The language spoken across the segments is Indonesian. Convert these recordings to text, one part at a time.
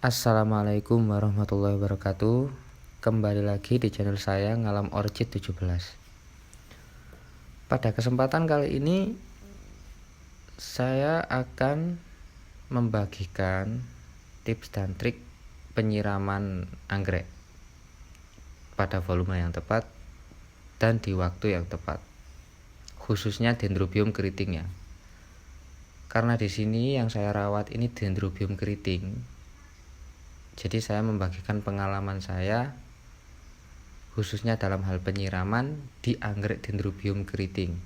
Assalamualaikum warahmatullahi wabarakatuh. Kembali lagi di channel saya Ngalam Orchid 17. Pada kesempatan kali ini saya akan membagikan tips dan trik penyiraman anggrek pada volume yang tepat dan di waktu yang tepat, khususnya Dendrobium keriting ya. Karena di sini yang saya rawat ini Dendrobium keriting. Jadi saya membagikan pengalaman saya khususnya dalam hal penyiraman di anggrek Dendrobium keriting.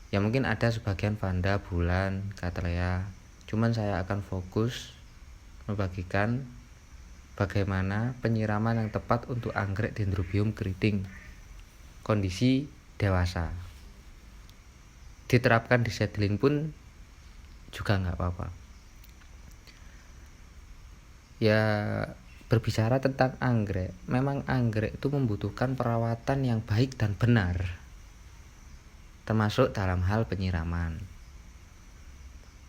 Ya mungkin ada sebagian vanda, bulan, cattleya. Cuman saya akan fokus membagikan bagaimana penyiraman yang tepat untuk anggrek Dendrobium keriting kondisi dewasa. Diterapkan di seedling pun juga nggak apa-apa. Ya, berbicara tentang anggrek, memang anggrek itu membutuhkan perawatan yang baik dan benar, termasuk dalam hal penyiraman.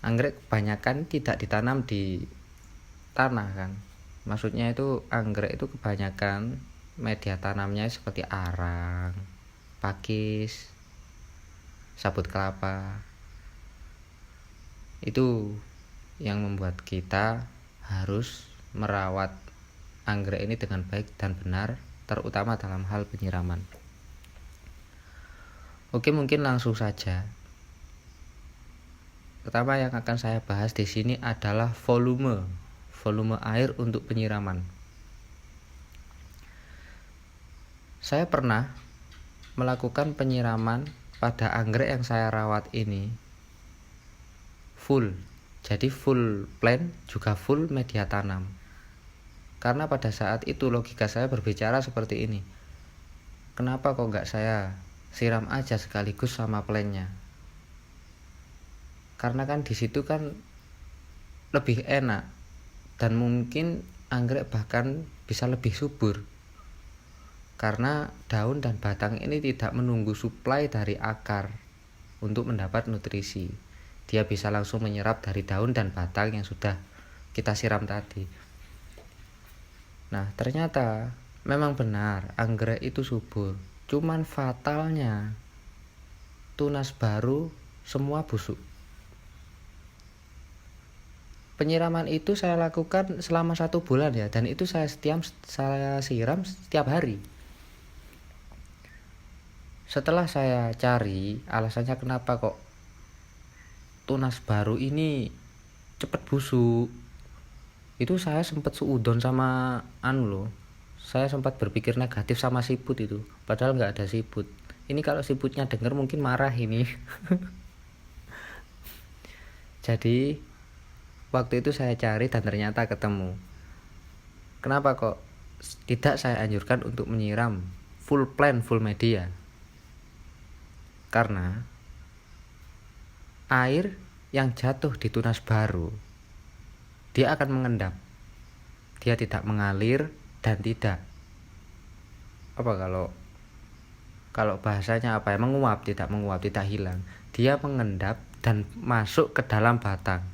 Anggrek kebanyakan tidak ditanam di tanah kan, maksudnya itu anggrek itu kebanyakan media tanamnya seperti arang, pakis, sabut kelapa. Itu yang membuat kita harus merawat anggrek ini dengan baik dan benar, terutama dalam hal penyiraman. Oke, mungkin langsung saja. Pertama yang akan saya bahas di sini adalah volume air untuk penyiraman. Saya pernah melakukan penyiraman pada anggrek yang saya rawat ini full. Jadi full plant juga full media tanam. Karena pada saat itu logika saya berbicara seperti ini. Kenapa kok nggak saya siram aja sekaligus sama plantnya? Karena kan di situ kan lebih enak dan mungkin anggrek bahkan bisa lebih subur. Karena daun dan batang ini tidak menunggu suplai dari akar untuk mendapat nutrisi. Dia bisa langsung menyerap dari daun dan batang yang sudah kita siram tadi. Nah, ternyata memang benar anggrek itu subur. Cuman fatalnya tunas baru semua busuk. Penyiraman itu saya lakukan selama 1 bulan ya, dan itu saya siram setiap hari. Setelah saya cari alasannya kenapa kok tunas baru ini cepet busuk, itu saya sempat suudon sama saya sempat berpikir negatif sama siput itu, padahal nggak ada siput. Ini kalau siputnya dengar mungkin marah ini. Jadi waktu itu saya cari dan ternyata ketemu. Kenapa kok tidak saya anjurkan untuk menyiram full plant, full media? Karena air yang jatuh di tunas baru dia akan mengendap. Dia tidak mengalir dan tidak kalau bahasanya menguap, tidak hilang. Dia mengendap dan masuk ke dalam batang.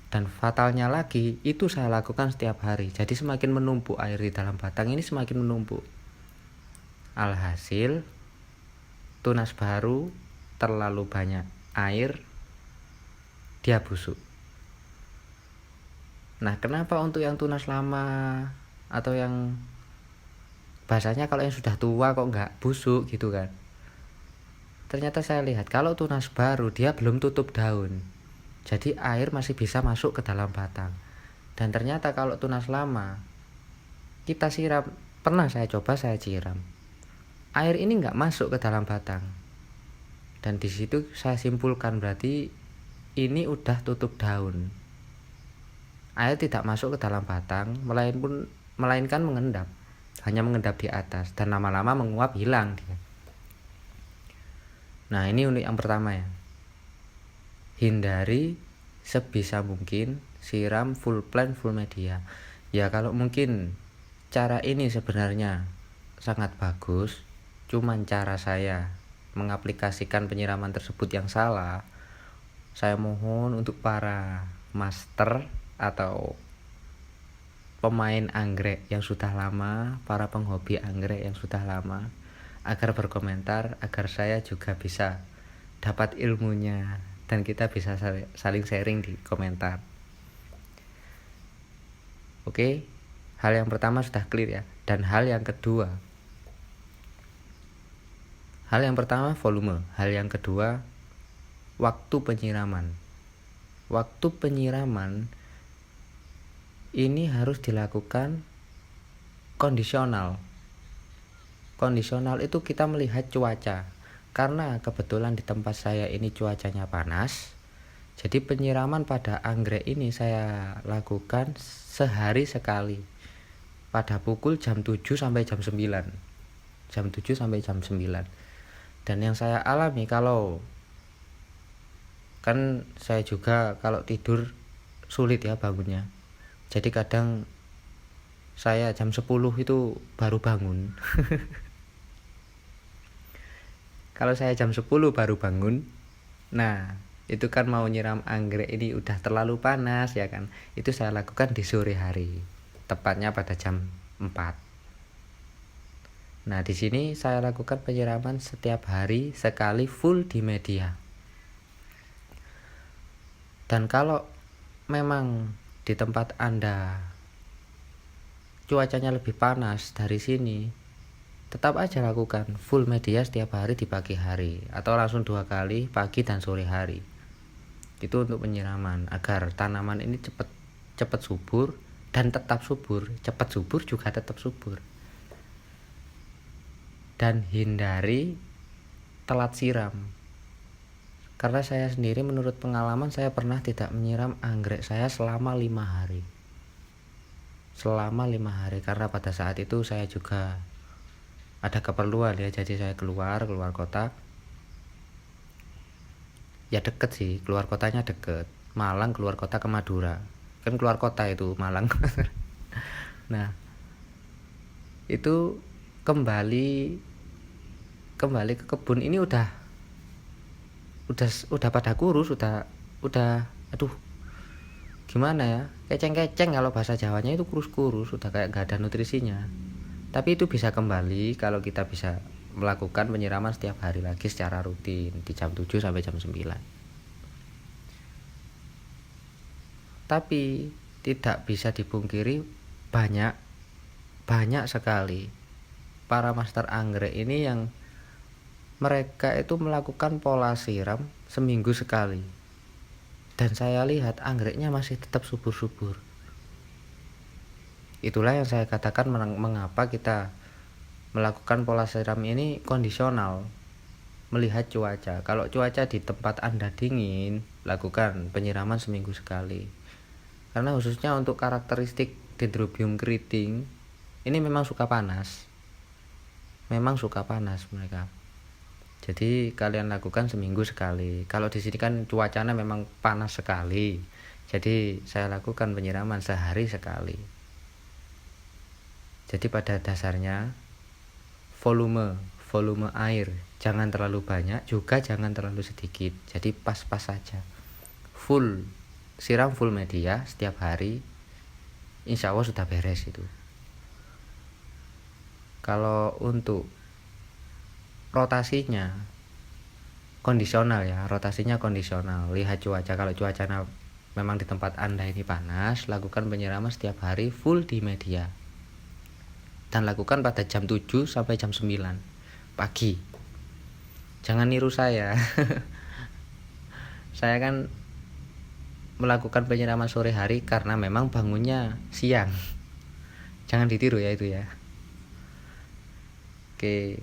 Dan fatalnya lagi, itu saya lakukan setiap hari. Jadi semakin menumpuk air di dalam batang ini, semakin menumpuk. Alhasil tunas baru terlalu banyak air, dia busuk. Nah, kenapa untuk yang tunas lama atau yang bahasanya kalau yang sudah tua kok nggak busuk gitu kan? Ternyata saya lihat kalau tunas baru dia belum tutup daun, jadi air masih bisa masuk ke dalam batang. Dan ternyata kalau tunas lama kita siram, pernah saya coba saya siram, air ini nggak masuk ke dalam batang. Dan di situ saya simpulkan berarti ini udah tutup daun. Air tidak masuk ke dalam batang, melainkan mengendap, hanya mengendap di atas dan lama-lama menguap, hilang dia. Nah, ini unik yang pertama ya. Hindari sebisa mungkin siram full plant, full media. Ya kalau mungkin cara ini sebenarnya sangat bagus, cuman cara saya mengaplikasikan penyiraman tersebut yang salah. Saya mohon untuk para master atau pemain anggrek yang sudah lama, para penghobi anggrek yang sudah lama, agar berkomentar, agar saya juga bisa dapat ilmunya dan kita bisa saling sharing di komentar. Oke, hal yang pertama sudah clear ya. Dan hal yang kedua, hal yang pertama volume, hal yang kedua waktu penyiraman. Waktu penyiraman ini harus dilakukan kondisional. Kondisional itu kita melihat cuaca. Karena kebetulan di tempat saya ini cuacanya panas, jadi penyiraman pada anggrek ini saya lakukan sehari sekali pada pukul jam 7 sampai jam 9. Jam 7 sampai jam 9. Dan yang saya alami, kalau kan saya juga kalau tidur sulit ya bangunnya. Jadi kadang saya jam 10 itu baru bangun. Kalau saya jam 10 baru bangun, nah itu kan mau nyiram anggrek ini udah terlalu panas ya kan. Itu saya lakukan di sore hari, tepatnya pada jam 4. Nah di sini saya lakukan penyiraman setiap hari sekali full di media. Dan kalau memang di tempat Anda cuacanya lebih panas dari sini, tetap aja lakukan full media setiap hari di pagi hari, atau langsung 2 kali, pagi dan sore hari. Itu untuk penyiraman agar tanaman ini cepat subur dan tetap subur. Cepat subur juga tetap subur. Dan hindari telat siram. Karena saya sendiri menurut pengalaman saya pernah tidak menyiram anggrek saya selama 5 hari. Selama 5 hari karena pada saat itu saya juga ada keperluan ya, jadi saya keluar kota. Ya deket sih, keluar kotanya deket. Malang keluar kota ke Madura. Kan keluar kota itu Malang. Nah, itu kembali ke kebun ini udah pada kurus, udah aduh gimana ya, keceng-keceng kalau bahasa Jawanya itu kurus-kurus, udah kayak gak ada nutrisinya. Tapi itu bisa kembali kalau kita bisa melakukan penyiraman setiap hari lagi secara rutin di jam 7 sampai jam 9. Tapi tidak bisa dipungkiri banyak sekali para master anggrek ini yang mereka itu melakukan pola siram seminggu sekali. Dan saya lihat anggreknya masih tetap subur-subur. Itulah yang saya katakan mengapa kita melakukan pola siram ini kondisional, melihat cuaca. Kalau cuaca di tempat Anda dingin, lakukan penyiraman seminggu sekali. Karena khususnya untuk karakteristik Dendrobium keriting, ini memang suka panas. Memang suka panas mereka. Jadi kalian lakukan seminggu sekali. Kalau di sini kan cuacanya memang panas sekali. Jadi saya lakukan penyiraman sehari sekali. Jadi pada dasarnya volume air jangan terlalu banyak, juga jangan terlalu sedikit. Jadi pas-pas saja. Siram full media setiap hari. Insya Allah sudah beres itu. Kalau untuk rotasinya kondisional ya, rotasinya kondisional. Lihat cuaca, kalau cuacanya memang di tempat Anda ini panas, lakukan penyiraman setiap hari full di media. Dan lakukan pada jam 7 sampai jam 9 pagi. Jangan niru saya. Saya kan melakukan penyiraman sore hari karena memang bangunnya siang. Jangan ditiru ya itu ya. Oke.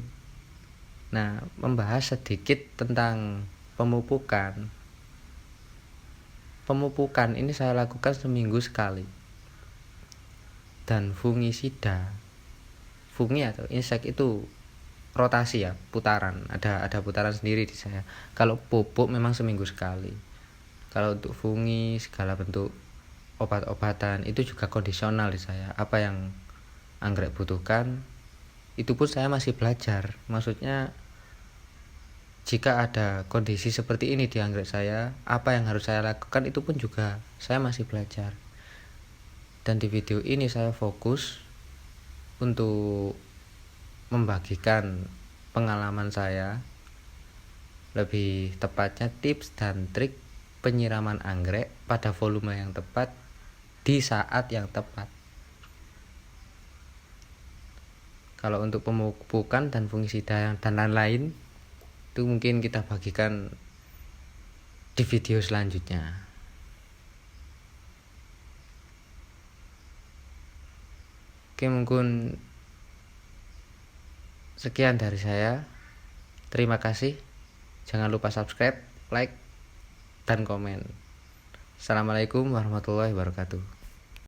Nah, membahas sedikit tentang pemupukan. Pemupukan ini saya lakukan seminggu sekali. Dan fungisida, fungi atau insek itu rotasi ya, putaran. Ada putaran sendiri di saya. Kalau pupuk memang seminggu sekali. Kalau untuk fungi segala bentuk obat-obatan itu juga kondisional di saya. Apa yang anggrek butuhkan, itu pun saya masih belajar. Maksudnya jika ada kondisi seperti ini di anggrek saya, apa yang harus saya lakukan itu pun juga saya masih belajar. Dan di video ini saya fokus untuk membagikan pengalaman saya, lebih tepatnya tips dan trik penyiraman anggrek pada volume yang tepat di saat yang tepat. Kalau untuk pemupukan dan fungisida dan lain-lain itu mungkin kita bagikan di video selanjutnya. Oke, mungkin sekian dari saya. Terima kasih. Jangan lupa subscribe, like, dan komen. Assalamualaikum warahmatullahi wabarakatuh.